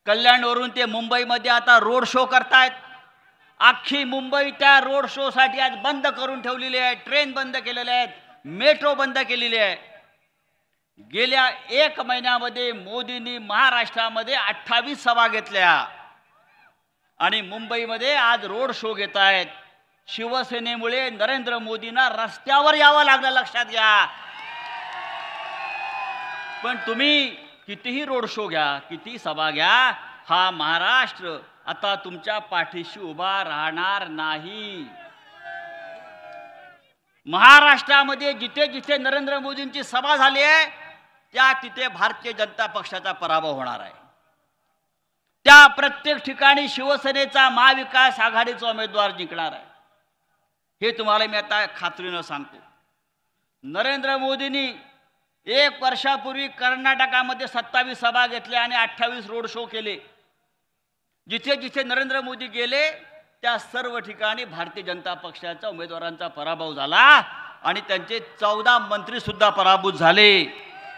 कल्याणवरून ते मुंबईमध्ये आता रोड शो करतायत। अख्खी मुंबई त्या रोड शो साठी आज बंद करून ठेवलेली आहे। ट्रेन बंद केलेल्या आहेत, मेट्रो बंद केलेली आहे। गेल्या 1 महिन्यामध्ये मोदींनी महाराष्ट्रामध्ये 28 सभा घेतल्या आणि मुंबईमध्ये आज रोड शो घेत आहेत। शिवसेनेमुळे नरेंद्र मोदींना रस्त्यावर यावं लागलं, लक्षात घ्या। पण तुम्ही कितीही रोड शो घ्या, किती सभा घ्या, हा महाराष्ट्र आता तुमच्या पाठीशी उभा राहणार नाही। महाराष्ट्रामध्ये जिथे जिथे नरेंद्र मोदींची सभा झाली आहे त्या तिथे भारतीय जनता पक्षाचा पराभव होणार आहे। त्या प्रत्येक ठिकाणी शिवसेनेचा महाविकास आघाडीचा उमेदवार जिंकणार आहे, हे तुम्हाला मी आता खात्रीने सांगतो। नरेंद्र मोदींनी 1 वर्षापूर्वी कर्नाटकामध्ये 27 सभा घेतल्या आणि 28 रोड शो केले। जिथे जिथे नरेंद्र मोदी गेले त्या सर्व ठिकाणी भारतीय जनता पक्षाच्या उमेदवारांचा पराभव झाला आणि त्यांचे 14 मंत्री सुद्धा पराभूत झाले।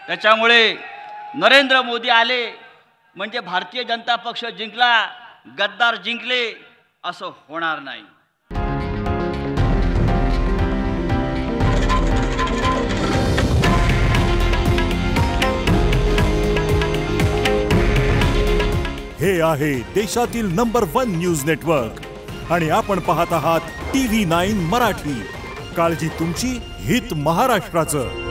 त्याच्यामुळे नरेंद्र मोदी आले म्हणजे भारतीय जनता पक्ष जिंकला, गद्दार जिंकले असं होणार नाही। हे आहे देशातील नंबर 1 न्यूज नेटवर्क आणि आपण पाहत आहात TV9 मराठी। काळजी तुमची, हित महाराष्ट्राचं।